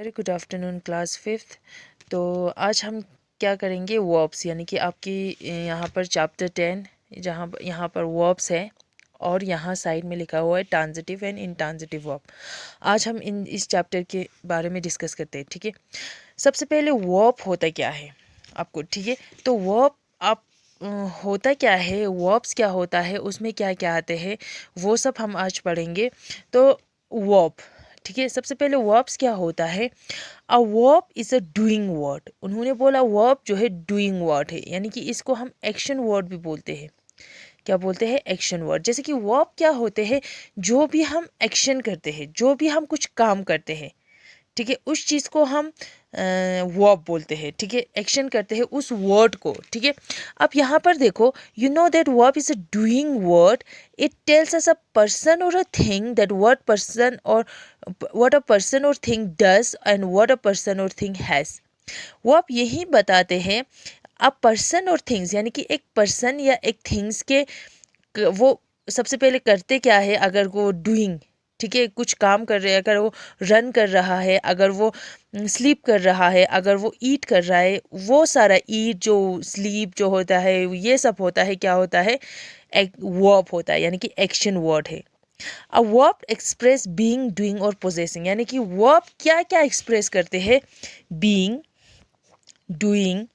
Very good afternoon class fifth. तो आज हम क्या करेंगे, वर्ब्स, यानी कि आपकी यहाँ पर चैप्टर 10 जहाँ यहाँ पर वर्ब्स है और यहाँ साइड में लिखा हुआ है ट्रांजिटिव एंड इंट्रांजिटिव वर्ब। आज हम इस चैप्टर के बारे में डिस्कस करते हैं। ठीक है, सबसे पहले वर्ब होता क्या है आपको, ठीक है। तो वर्ब आप होता क्या है, वर्ब्स क्या होता है, उसमें क्या क्या आते हैं, वो सब हम आज पढ़ेंगे। तो वर्ब, ठीक है, सबसे पहले वर्ब्स क्या होता है। A verb is a doing word. उन्होंने बोला वर्ब जो है डूइंग वर्ड है, यानी कि इसको हम एक्शन वर्ड भी बोलते हैं। क्या बोलते हैं? Action word. जैसे कि वर्ब क्या होते हैं, जो भी हम एक्शन करते हैं, जो भी हम कुछ काम करते हैं, ठीक है, उस चीज़ को हम वर्ब बोलते हैं। ठीक है, एक्शन करते हैं उस वर्ड को। ठीक है, अब यहाँ पर देखो, you know that verb is a doing word. It tells us a person और a thing, that what person और व्हाट अ पर्सन और thing does and what a person और थिंग हैज़। वर्ब यही बताते हैं अब पर्सन और things, यानी कि एक पर्सन या एक थिंग्स के वो सबसे पहले करते क्या है। अगर वो डूइंग, ठीक है, कुछ काम कर रहे हैं, अगर वो रन कर रहा है, अगर वो स्लीप कर रहा है, अगर वो ईट कर रहा है, वो सारा ईट जो स्लीप जो होता है, ये सब होता है, क्या होता है, एक वर्ब होता है, यानी कि एक्शन वर्ड है। A verb express being, doing और पोजेसिंग, यानी कि वर्ब क्या क्या एक्सप्रेस करते हैं, बीइंग, डूइंग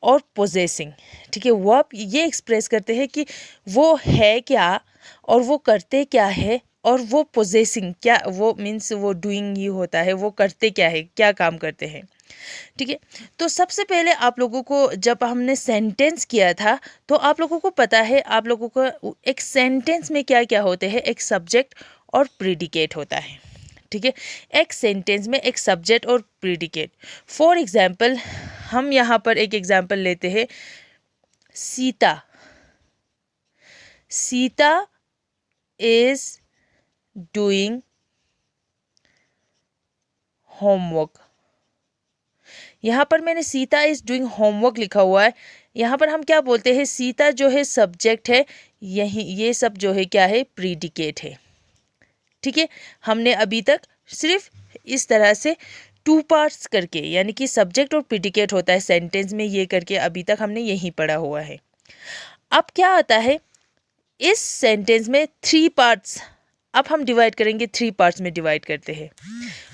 और पोजेसिंग। ठीक है, वर्ब ये एक्सप्रेस करते हैं कि वो है क्या और वो करते क्या है, और वो पोजेसिंग क्या, वो मीन्स वो डूइंग ही होता है, वो करते क्या है, क्या काम करते हैं। ठीक है, तो सबसे पहले आप लोगों को जब हमने सेंटेंस किया था, तो आप लोगों को पता है, आप लोगों को एक सेंटेंस में क्या क्या होते हैं, एक सब्जेक्ट और प्रीडिकेट होता है। ठीक है, एक सेंटेंस में एक सब्जेक्ट और प्रीडिकेट। फॉर एग्जाम्पल, हम यहाँ पर एक एग्जाम्पल लेते हैं, Sita. Sita is doing homework. यहाँ पर मैंने सीता इज डूइंग होमवर्क लिखा हुआ है। यहाँ पर हम क्या बोलते हैं, सीता जो है सब्जेक्ट है, यही ये सब जो है क्या है, प्रीडिकेट है। ठीक है, हमने अभी तक सिर्फ इस तरह से टू पार्ट्स करके, यानी कि सब्जेक्ट और प्रीडिकेट होता है सेंटेंस में, ये करके अभी तक हमने यही पढ़ा हुआ है। अब क्या आता है, इस सेंटेंस में थ्री पार्ट्स, अब हम डिवाइड करेंगे, थ्री पार्ट्स में डिवाइड करते हैं।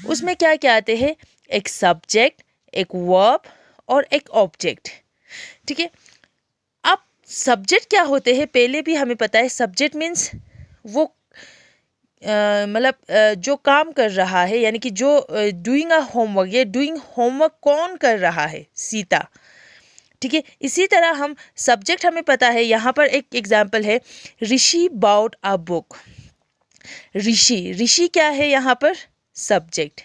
उसमें क्या क्या आते हैं, एक सब्जेक्ट, एक वर्ब और एक ऑब्जेक्ट। ठीक है, अब सब्जेक्ट क्या होते हैं, पहले भी हमें पता है, सब्जेक्ट मीन्स वो मतलब जो काम कर रहा है, यानी कि जो डूइंग अ होमवर्क, ये डूइंग होमवर्क कौन कर रहा है, सीता। ठीक है, इसी तरह हम सब्जेक्ट हमें पता है, यहाँ पर एक एग्जाम्पल है, ऋषि बाउट अ बुक। ऋषि, ऋषि क्या है यहाँ पर, सब्जेक्ट।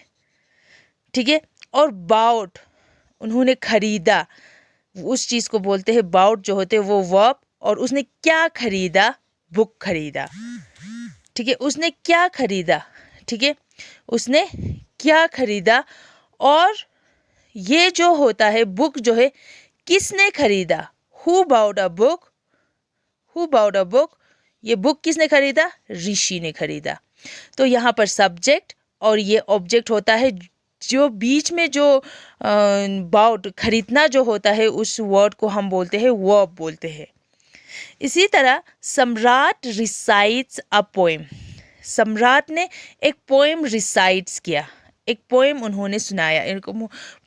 ठीक है, और बाउट, उन्होंने खरीदा, उस चीज़ को बोलते हैं बाउट, जो होते हैं वो वर्ब, और उसने क्या खरीदा, बुक खरीदा। ठीक है, उसने क्या खरीदा, ठीक है, उसने क्या खरीदा। और ये जो होता है बुक जो है, किसने खरीदा, who bought a book, who bought a book, ये बुक किसने खरीदा, ऋषि ने खरीदा। तो यहाँ पर सब्जेक्ट और ये ऑब्जेक्ट होता है, जो बीच में जो बाउट, खरीदना जो होता है, उस वर्ड को हम बोलते हैं वर्ब बोलते हैं। इसी तरह सम्राट रिसाइट्स अ पोएम। सम्राट ने एक पोएम रिसाइट्स किया, एक पोएम उन्होंने सुनाया, एक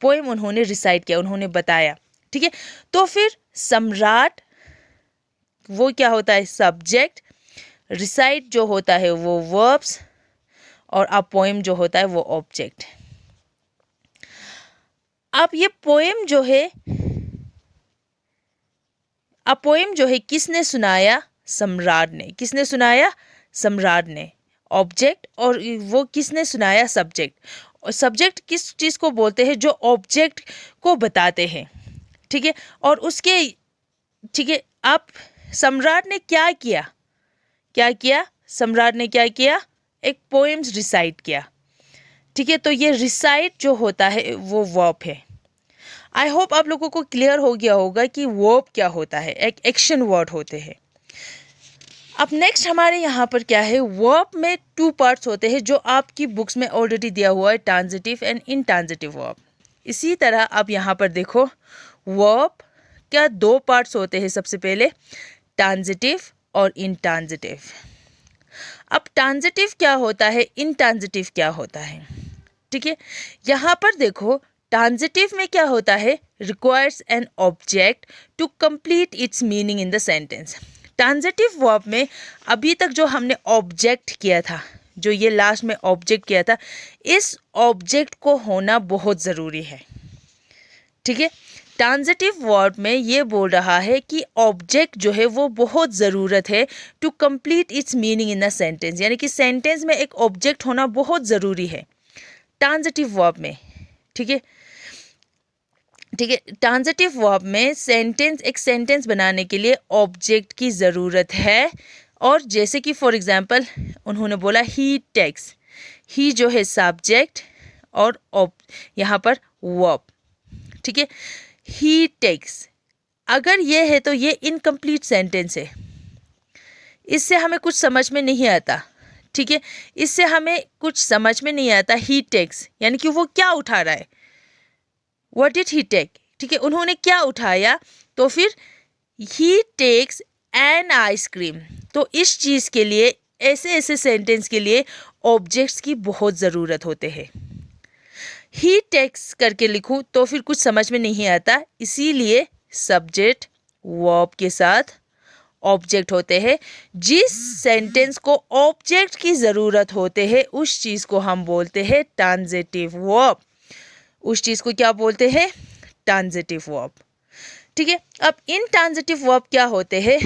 पोएम उन्होंने रिसाइट किया, उन्होंने बताया। ठीक है, तो फिर सम्राट वो क्या होता है, सब्जेक्ट, रिसाइट जो होता है वो वर्ब्स, और अ पोएम जो होता है वो ऑब्जेक्ट। अब ये पोएम जो है, अ पोएम जो है, किसने सुनाया, सम्राट ने। किसने सुनाया, सम्राट ने, ऑब्जेक्ट, और वो किसने सुनाया, सब्जेक्ट। और सब्जेक्ट किस चीज़ को बोलते हैं, जो ऑब्जेक्ट को बताते हैं। ठीक है, और उसके, ठीक है, अब सम्राट ने क्या किया, क्या किया, सम्राट ने क्या किया, एक पोएम्स रिसाइट किया। ठीक है, तो ये रिसाइट जो होता है वो वर्ब है। आई होप आप लोगों को क्लियर हो गया होगा कि वर्ब क्या होता है, एक एक्शन वर्ड होते हैं। अब नेक्स्ट हमारे यहाँ पर क्या है, वर्ब में 2 पार्ट्स होते हैं जो आपकी बुक्स में ऑलरेडी दिया हुआ है, ट्रांजिटिव एंड इनट्रांजिटिव वर्ब। इसी तरह अब यहाँ पर देखो वर्ब क्या 2 पार्ट्स होते हैं, सबसे पहले ट्रांजिटिव और इनट्रांजिटिव। अब ट्रांजिटिव क्या होता है, इनट्रांजिटिव क्या होता है, ठीक है। यहाँ पर देखो ट्रांजिटिव में क्या होता है, requires an object to complete its meaning in the sentence. Transitive verb में अभी तक जो हमने ऑब्जेक्ट किया था, जो ये लास्ट में ऑब्जेक्ट किया था, इस ऑब्जेक्ट को होना बहुत ज़रूरी है, ठीक है। ट्रांजिटिव वर्ब में ये बोल रहा है कि ऑब्जेक्ट जो है वो बहुत ज़रूरत है to complete its meaning in a sentence, यानी कि सेंटेंस में एक ऑब्जेक्ट होना बहुत ज़रूरी है ट्रांजिटिव वर्ब में, ठीक है। ठीक है, ट्रांजिटिव वर्ब में एक सेंटेंस बनाने के लिए ऑब्जेक्ट की ज़रूरत है। और जैसे कि फॉर एग्जांपल उन्होंने बोला ही टेक्स, ही जो है सब्जेक्ट और यहाँ पर वर्ब, ठीक है। ही टेक्स अगर ये है तो ये इनकम्प्लीट सेंटेंस है, इससे हमें कुछ समझ में नहीं आता, ठीक है। इससे हमें कुछ समझ में नहीं आता ही टेक्स यानी कि वो क्या उठा रहा है, व्हाट डिड ही टेक, ठीक है, उन्होंने क्या उठाया। तो फिर ही टेक्स एन आइसक्रीम, तो इस चीज़ के लिए ऐसे सेंटेंस के लिए ऑब्जेक्ट्स की बहुत ज़रूरत होते हैं। ही टेक्स करके लिखूं तो फिर कुछ समझ में नहीं आता, इसीलिए सब्जेक्ट वर्ब के साथ ऑब्जेक्ट होते हैं। जिस सेंटेंस को ऑब्जेक्ट की ज़रूरत होते हैं उस चीज़ को हम बोलते हैं ट्रांजिटिव वर्ब, उस चीज़ को क्या बोलते हैं, ट्रांजिटिव वर्ब, ठीक है। अब इनट्रांजिटिव वर्ब क्या होते हैं,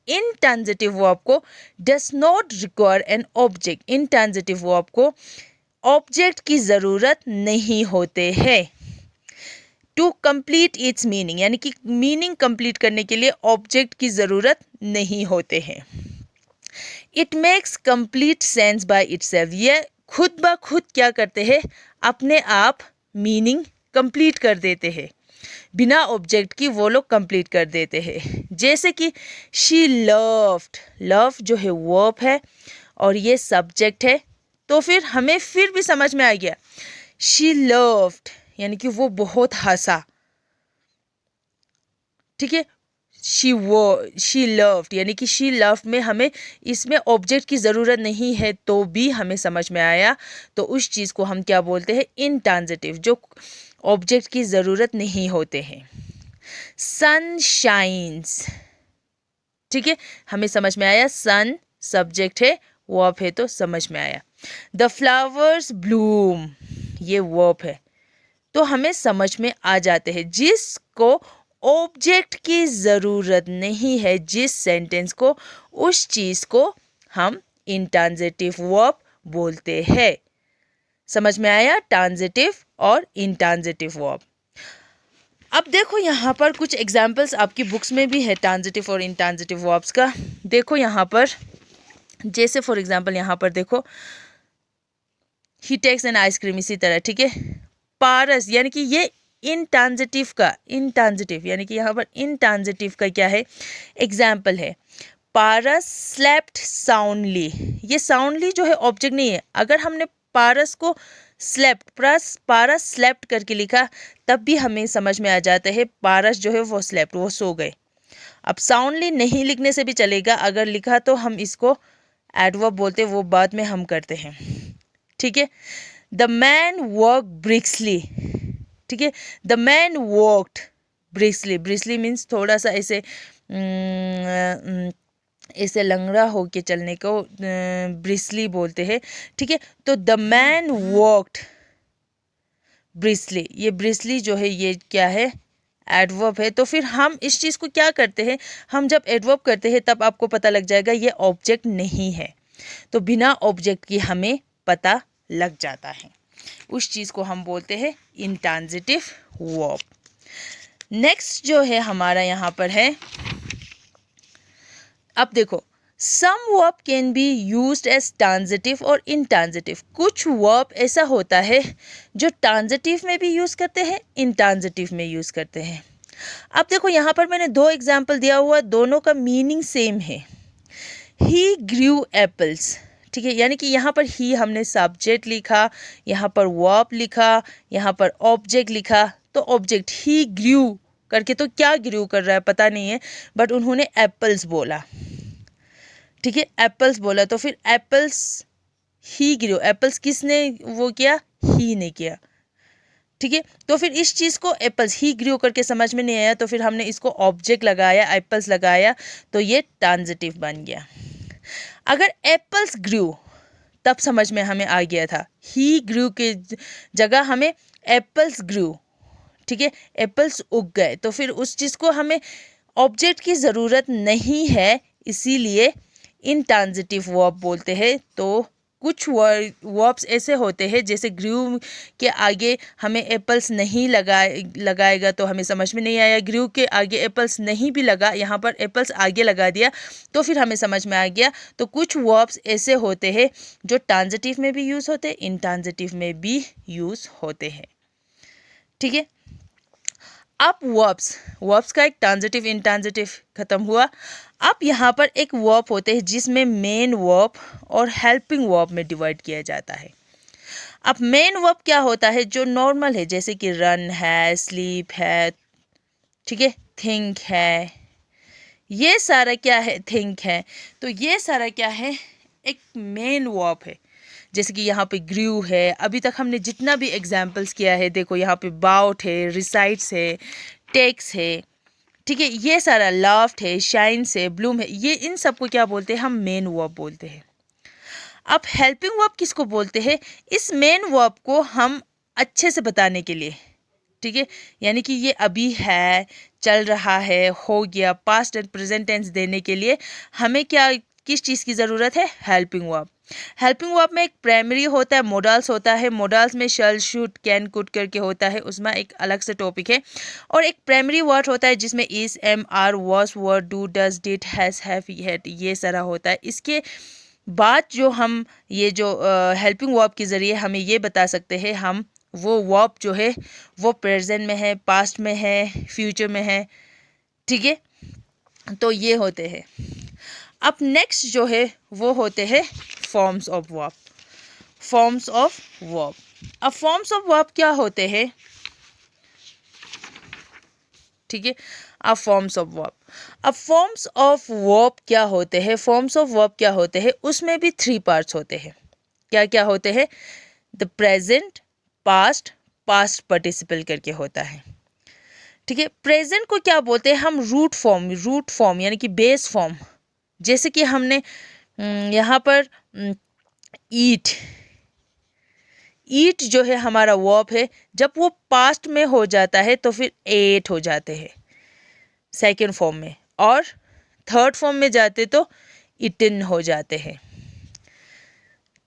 इनट्रांजिटिव वर्ब को does not require an object, intransitive verb को ऑब्जेक्ट की ज़रूरत नहीं होते हैं टू कंप्लीट इट्स मीनिंग, यानी कि मीनिंग कंप्लीट करने के लिए ऑब्जेक्ट की ज़रूरत नहीं होते हैं। It makes complete sense by itself, ये खुद ब खुद क्या करते हैं, अपने आप मीनिंग कंप्लीट कर देते हैं, बिना ऑब्जेक्ट की वो लोग कंप्लीट कर देते हैं। जैसे कि शी लव्ड, लव जो है वर्ब है और ये सब्जेक्ट है, तो फिर हमें फिर भी समझ में आ गया शी लव्ड यानी कि वो बहुत हंसा, ठीक है। शी लव्ड यानी कि शी लव्ड में हमें इसमें ऑब्जेक्ट की ज़रूरत नहीं है तो भी हमें समझ में आया, तो उस चीज़ को हम क्या बोलते हैं, इनट्रांजिटिव, जो ऑब्जेक्ट की ज़रूरत नहीं होते हैं। सन शाइन्स, ठीक है, हमें समझ में आया, सन सब्जेक्ट है, वर्ब है तो समझ में आया। द फ्लावर्स ब्लूम, ये वर्ब है तो हमें समझ में आ जाते हैं। जिसको ऑब्जेक्ट की ज़रूरत नहीं है जिस सेंटेंस को, उस चीज़ को हम इनट्रांजिटिव वर्ब बोलते हैं। समझ में आया, ट्रांजिटिव और इनट्रांजिटिव वर्ब। अब देखो यहाँ पर कुछ एग्जाम्पल्स आपकी बुक्स में भी है ट्रांजिटिव और इनट्रांजिटिव वर्ब्स का। देखो यहाँ पर जैसे फॉर एग्जाम्पल यहाँ पर देखो ही टेक्स एन आइसक्रीम, इसी तरह, ठीक है। पारस यानी कि ये इनट्रांजिटिव का, इनट्रांजिटिव यानी कि यहाँ पर इनट्रांजिटिव का क्या है, एग्जाम्पल है पारस स्लेप्ट साउंडली, ये साउंडली जो है ऑब्जेक्ट नहीं है। अगर हमने पारस को स्लेप्ट प्लस पारस स्लेप्ट करके लिखा तब भी हमें समझ में आ जाता है पारस जो है वो स्लेप्ट, वो सो गए। अब साउंडली नहीं लिखने से भी चलेगा, अगर लिखा तो हम इसको एडवर्ब बोलते, वो बाद में हम करते हैं, ठीक है। द मैन वर्क ब्रिस्कली, ठीक है, the man worked briskly, briskly means थोड़ा सा ऐसे ऐसे लंगड़ा होके चलने को ब्रिस्कली बोलते हैं, ठीक है। तो द मैन वर्कड ब्रिस्कली, ये ब्रिस्कली जो है ये क्या है, एडवर्ब है। तो फिर हम इस चीज़ को क्या करते हैं, हम जब एडवर्ब करते हैं तब आपको पता लग जाएगा ये ऑब्जेक्ट नहीं है, तो बिना ऑब्जेक्ट की हमें पता लग जाता है, उस चीज़ को हम बोलते हैं इनट्रांजिटिव वर्ब। नेक्स्ट जो है हमारा यहाँ पर है, अब देखो some verb can be used as transitive और इनट्रांजिटिव, कुछ वर्ब ऐसा होता है जो ट्रांजिटिव में भी यूज़ करते हैं, इनट्रांजिटिव में यूज़ करते हैं। अब देखो यहाँ पर मैंने 2 एग्जाम्पल दिया हुआ, दोनों का मीनिंग सेम है। ही ग्रू एप्पल्स, ठीक है, यानी कि यहाँ पर ही हमने सब्जेक्ट लिखा, यहाँ पर वर्ब लिखा, यहाँ पर ऑब्जेक्ट लिखा। तो ऑब्जेक्ट ही ग्रू करके, तो क्या ग्रू कर रहा है पता नहीं है, बट उन्होंने एप्पल्स बोला, ठीक है, एप्पल्स बोला। तो फिर एप्पल्स ही ग्रू, एप्पल्स किसने वो किया, ही ने किया, ठीक है। तो फिर इस चीज़ को एप्पल्स ही ग्रू करके समझ में नहीं आया, तो फिर हमने इसको ऑब्जेक्ट लगाया, एप्पल्स लगाया, तो ये ट्रांजिटिव बन गया। अगर एप्पल्स ग्रू तब समझ में हमें आ गया था, ही ग्रू के जगह हमें एप्पल्स ग्रू, ठीक है, एप्पल्स उग गए, तो फिर उस चीज़ को हमें ऑब्जेक्ट की ज़रूरत नहीं है, इसीलिए इंट्रांजिटिव वर्ब बोलते हैं। तो कुछ वर्ब्स ऐसे होते हैं, जैसे ग्रू के आगे हमें एप्पल्स नहीं लगाएगा तो हमें समझ में नहीं आया, ग्रू के आगे एप्पल्स नहीं भी लगा, यहाँ पर एप्पल्स आगे लगा दिया तो फिर हमें समझ में आ गया। तो कुछ वर्ब्स ऐसे होते हैं जो ट्रांजिटिव में भी यूज़ होते हैं, इंट्रांजिटिव में भी यूज़ होते हैं, ठीक है। अब वर्ब्स का एक ट्रांजिटिव इंट्रांजिटिव खत्म हुआ। अब यहाँ पर एक वर्ब होते हैं जिसमें मेन वर्ब और हेल्पिंग वर्ब में डिवाइड किया जाता है। अब मेन वर्ब क्या होता है, जो नॉर्मल है, जैसे कि रन है, स्लीप है, ठीक है, थिंक है, ये सारा क्या है, थिंक है, तो ये सारा क्या है, एक मेन वर्ब है। जैसे कि यहाँ पे ग्रू है, अभी तक हमने जितना भी एग्जाम्पल्स किया है, देखो यहाँ पे बाउट है, रिसाइट्स है, टेक्स है, ठीक है, ये सारा लाफ्ट है, शाइन्स है, ब्लूम है, ये इन सबको क्या बोलते हैं, हम मेन वर्ब बोलते हैं। अब हेल्पिंग वर्ब किसको बोलते हैं, इस मेन वर्ब को हम अच्छे से बताने के लिए, ठीक है, यानी कि ये अभी है, चल रहा है, हो गया, पास्ट एंड प्रेजेंट टेंस देने के लिए हमें क्या, किस चीज़ की ज़रूरत है, हेल्पिंग वर्ब। हेल्पिंग वर्ब में एक प्राइमरी होता है, मोडाल्स होता है, मोडाल्स में शल, शुड, कैन, कुड करके होता है, उसमें एक अलग से टॉपिक है। और एक प्राइमरी वर्ड होता है जिसमें is, am, are, was, were, do, does, did, has, have, had, ये सारा होता है। इसके बाद जो हम ये जो हेल्पिंग वर्ब के ज़रिए हमें ये बता सकते हैं हम वो वर्ब जो है वो प्रेजेंट में है, पास्ट में है, फ्यूचर में है, ठीक है, तो ये होते हैं। अब नेक्स्ट जो है वो होते हैं forms of verb. Forms of verb, अब फॉर्म्स ऑफ वर्ब क्या होते हैं, ठीक है, अब फॉर्म्स ऑफ वर्ब, अब फॉर्म्स ऑफ वर्ब क्या होते हैं, फॉर्म्स ऑफ वर्ब क्या होते हैं, उसमें भी 3 पार्ट्स होते हैं। क्या क्या होते हैं, the present, past, past participle करके होता है, ठीक है। प्रेजेंट को क्या बोलते हैं हम, रूट फॉर्म यानी कि बेस फॉर्म। जैसे कि हमने यहाँ पर ईट जो है हमारा वर्ब है, जब वो पास्ट में हो जाता है तो फिर एट हो जाते हैं सेकेंड फॉर्म में, और थर्ड फॉर्म में जाते तो इटन हो जाते हैं,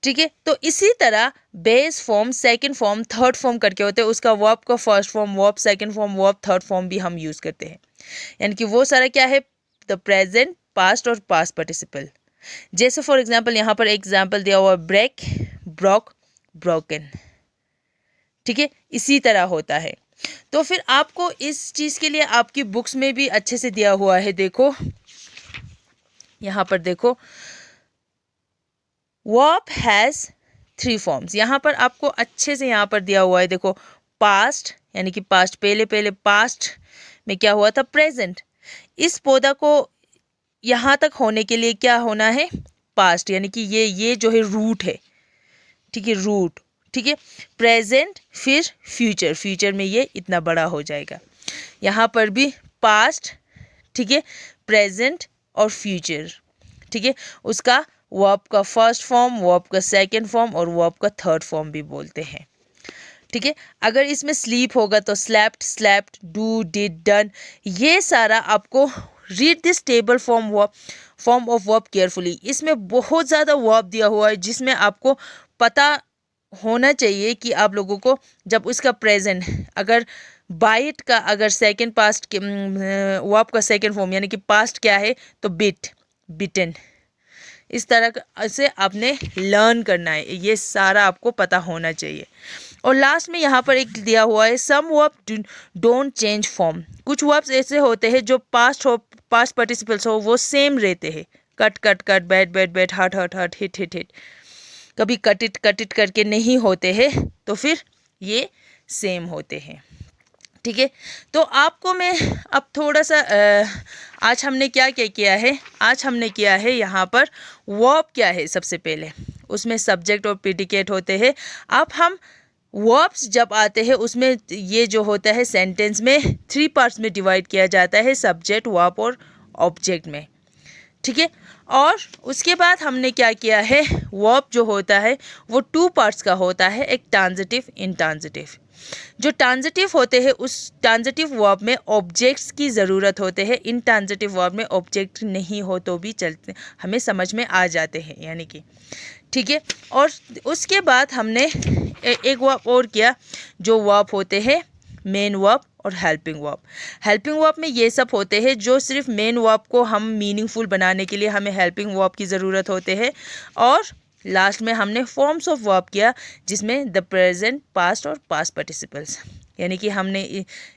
ठीक है। तो इसी तरह base form, second form, third form करके होते हैं, उसका वर्ब का first form, verb second form, verb third form भी हम यूज़ करते हैं। यानी कि वो सारा क्या है, द प्रेजेंट, पास्ट और पास्ट पार्टिसिपल। जैसे फॉर एग्जांपल यहाँ पर एग्जांपल दिया हुआ ब्रेक, ब्रोक, ब्रोकन, ठीक है, इसी तरह होता है। तो फिर आपको इस चीज़ के लिए आपकी बुक्स में भी अच्छे से दिया हुआ है, देखो यहाँ पर देखो, वर्ब हैज़ 3 फॉर्म्स, यहाँ पर आपको अच्छे से यहाँ पर दिया हुआ है, देखो पास्ट यानी कि पास्ट, पहले पास्ट में क्या हुआ था, प्रेजेंट, इस पौधा को यहाँ तक होने के लिए क्या होना है, पास्ट, यानी कि ये जो है रूट है, ठीक है, रूट, ठीक है, प्रेजेंट, फिर फ्यूचर, फ्यूचर में ये इतना बड़ा हो जाएगा। यहाँ पर भी पास्ट, ठीक है, प्रेजेंट और फ्यूचर, ठीक है, उसका वर्ब का फर्स्ट फॉर्म, वर्ब का सेकंड फॉर्म और वर्ब का थर्ड फॉर्म भी बोलते हैं, ठीक है। अगर इसमें स्लीप होगा तो slept, slept, do, did, done, ये सारा आपको read this table form of verb carefully, इसमें बहुत ज़्यादा वर्ब दिया हुआ है जिसमें आपको पता होना चाहिए कि आप लोगों को जब उसका प्रेजेंट, अगर बाइट का अगर सेकंड पास्ट के वर्ब का सेकंड फॉर्म यानी कि पास्ट क्या है तो बिट, बिटन, इस तरह से आपने लर्न करना है, ये सारा आपको पता होना चाहिए। और लास्ट में यहाँ पर एक दिया हुआ है, सम वर्ब डोंट चेंज फॉर्म, कुछ वर्ब्स ऐसे होते हैं जो पास्ट पार्टिसिपल्स हो वो सेम रहते हैं, cut cut cut, bat bat bat, हट हट हट, हिट हिट हिट, कभी कट इट करके नहीं होते हैं, तो फिर ये सेम होते हैं। ठीक है, तो आपको मैं अब थोड़ा सा आज हमने क्या क्या किया है, आज हमने किया है यहाँ पर वर्ब क्या है सबसे पहले, उसमें सब्जेक्ट और प्रेडिकेट होते हैं। अब हम वर्ब्स जब आते हैं उसमें ये जो होता है सेंटेंस में 3 पार्ट्स में डिवाइड किया जाता है, सब्जेक्ट, वर्ब और ऑब्जेक्ट में। ठीक है, और उसके बाद हमने क्या किया है, वर्ब जो होता है वो 2 पार्ट्स का होता है, एक ट्रांजिटिव, इंट्रांजिटिव। जो ट्रांजिटिव होते हैं उस ट्रांजिटिव वर्ब में ऑब्जेक्ट्स की ज़रूरत होते हैं, इंट्रांजिटिव वर्ब में ऑब्जेक्ट नहीं हो तो भी चलते, हमें समझ में आ जाते हैं यानी कि। ठीक है, और उसके बाद हमने एक वर्ब और किया, जो वर्ब होते हैं मेन वर्ब और हेल्पिंग वर्ब। हेल्पिंग वर्ब में ये सब होते हैं जो सिर्फ मेन वर्ब को हम मीनिंगफुल बनाने के लिए हमें हेल्पिंग वर्ब की ज़रूरत होते हैं। और लास्ट में हमने फॉर्म्स ऑफ वर्ब किया, जिसमें द प्रेजेंट, पास्ट और पास्ट पार्टिसिपल्स, यानी कि हमने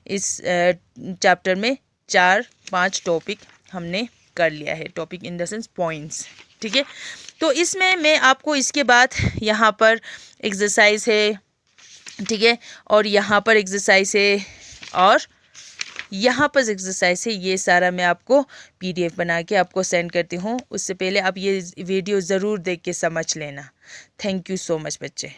इस चैप्टर में 4-5 टॉपिक हमने कर लिया है, topic in the sense points. ठीक है, तो इसमें मैं आपको इसके बाद यहाँ पर एक्सरसाइज है, ठीक है, और यहाँ पर एक्सरसाइज है, और यहाँ पर एक्सरसाइज है, ये सारा मैं आपको PDF बना के आपको सेंड करती हूँ। उससे पहले आप ये वीडियो ज़रूर देख के समझ लेना। थैंक यू सो मच बच्चे।